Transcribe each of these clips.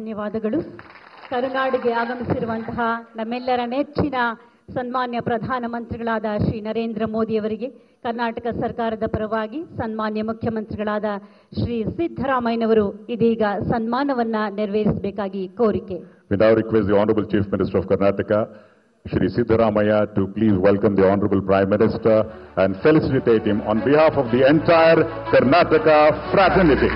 ಧನ್ಯವಾದಗಳು. ಕರುನಾಡಿಗೆ ಆಗಮಿಸಿರುವಂತಹ ನಮ್ಮೆಲ್ಲರ ನೆಚ್ಚಿನ ಸನ್ಮಾನ್ಯ ಪ್ರಧಾನಮಂತ್ರಿಗಳಾದ ಶ್ರೀ ನರೇಂದ್ರ ಮೋದಿ ಅವರಿಗೆ ಕರ್ನಾಟಕ ಸರ್ಕಾರದ ಪರವಾಗಿ ಸನ್ಮಾನ್ಯ ಮುಖ್ಯಮಂತ್ರಿಗಳಾದ ಶ್ರೀ ಸಿದ್ದರಾಮಯ್ಯನವರು ಇದೀಗ ಸನ್ಮಾನವನ್ನ ನೆರವೇರಿಸಬೇಕಾಗಿ ಕೋರಿಕೆ. We now request the Honorable Chief Minister of Karnataka, Shri Siddaramaiah, to please welcome the Honorable Prime Minister and felicitate him on behalf of the entire Karnataka fraternity.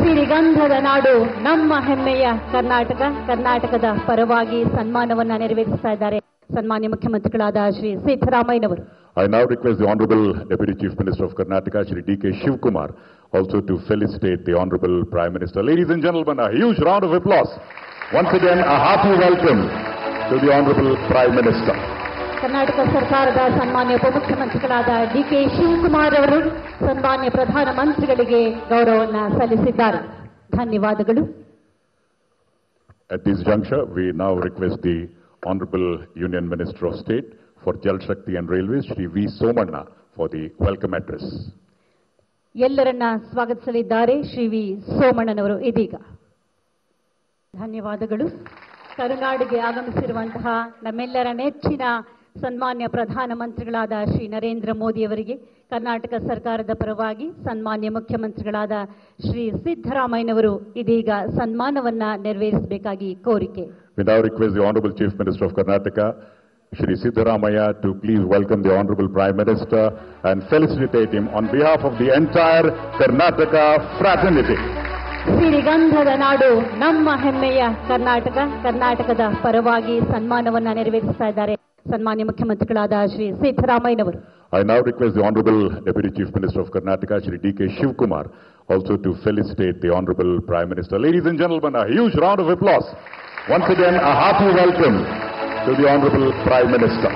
ಸಿರಿಗಂಧದ ನಾಡು ನಮ್ಮ ಹೆಮ್ಮೆಯ ಕರ್ನಾಟಕ, ಕರ್ನಾಟಕದ ಪರವಾಗಿ ಸನ್ಮಾನವನ್ನ ನೆರವೇರಿಸ್ತಾ ಇದ್ದಾರೆ ಸನ್ಮಾನ್ಯ ಮುಖ್ಯಮಂತ್ರಿಗಳಾದ ಶ್ರೀ ಸಿದ್ದರಾಮಯ್ಯನವರು. I now request the Honorable Deputy Chief Minister of Karnataka, Shri D.K. Shivkumar, also to felicitate the Honorable Prime Minister. Ladies and gentlemen, a huge round of applause. Once again, a hearty welcome to the Honorable Prime Minister. Karnataka ಸರ್ಕಾರದ ಸನ್ಮಾನ್ಯ ಉಪಮುಖ್ಯಮಂತ್ರಿಗಳಾದ ಡಿ.ಕೆ. ಶಿವಕುಮಾರ್ ಅವರು ಸನ್ಮಾನ್ಯ ಪ್ರಧಾನಮಂತ್ರಿಗಳಿಗೆ ಗೌರವವನ್ನು ಸಲ್ಲಿಸಿದ್ದಾರೆ. ಧನ್ಯವಾದಗಳು. At this juncture, we now request the Honorable Union Minister of State for Jal Shakti and Railways, Shri V. Somanna, for the welcome address. ಎಲ್ಲರನ್ನ ಸ್ವಾಗತಿಸಲಿದ್ದಾರೆ Shri V ಸೋಮಣ್ಣನವರು ಇದೀಗ. ಧನ್ಯವಾದಗಳು. ಕರುನಾಡಿಗೆ ಆಗಮಿಸಿರುವಂತಹ ನಮ್ಮೆಲ್ಲರ ನೆಚ್ಚಿನ ಸನ್ಮಾನ್ಯ ಪ್ರಧಾನಮಂತ್ರಿಗಳಾದ ಶ್ರೀ ನರೇಂದ್ರ ಮೋದಿ ಅವರಿಗೆ ಕರ್ನಾಟಕ ಸರ್ಕಾರದ ಪರವಾಗಿ ಸನ್ಮಾನ್ಯ ಮುಖ್ಯಮಂತ್ರಿಗಳಾದ ಶ್ರೀ ಸಿದ್ದರಾಮಯ್ಯನವರು ಇದೀಗ ಸನ್ಮಾನವನ್ನ ನೆರವೇರಿಸಬೇಕಾಗಿ ಕೋರಿಕೆ. We now request the Honorable Chief Minister of Karnataka, Shri Siddaramaiah, to please welcome the Honorable Prime Minister and felicitate him on behalf of the entire Karnataka fraternity. ಸಿರಿಗಂಧದ ನಾಡು ನಮ್ಮ ಹೆಮ್ಮೆಯ ಕರ್ನಾಟಕ, ಕರ್ನಾಟಕದ ಪರವಾಗಿ ಸನ್ಮಾನವನ್ನ ನೆರವೇರಿಸ್ತಾ ಇದ್ದಾರೆ ಸನ್ಮಾನ್ಯ ಮುಖ್ಯಮಂತ್ರಿಗಳಾದ ಶ್ರೀ ಸಿದ್ದರಾಮಯ್ಯನವರು. I now request the Honorable Deputy Chief Minister of Karnataka, Shri D.K. Shivkumar, also to felicitate the Honorable Prime Minister. Ladies and gentlemen, a huge round of applause. Once again, a hearty welcome to the Honorable Prime Minister.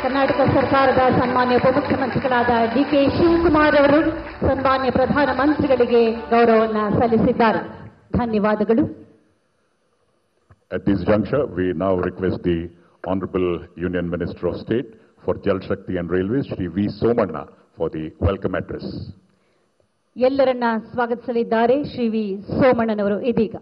Karnataka ಸರ್ಕಾರದ ಸನ್ಮಾನ್ಯ ಉಪಮುಖ್ಯಮಂತ್ರಿಗಳಾದ ಡಿ.ಕೆ. ಶಿವಕುಮಾರ್ ಅವರು ಸನ್ಮಾನ್ಯ ಪ್ರಧಾನಮಂತ್ರಿಗಳಿಗೆ ಗೌರವವನ್ನು ಸಲ್ಲಿಸಿದ್ದಾರೆ. ಧನ್ಯವಾದಗಳು. At this juncture, we now request the Honorable Union Minister of State for Jal Shakti and Railways, Shri V. Somanna, for the welcome address. ಎಲ್ಲರನ್ನ ಸ್ವಾಗತಿಸಲಿದ್ದಾರೆ Shri V ಸೋಮಣ್ಣನವರು ಇದೀಗ.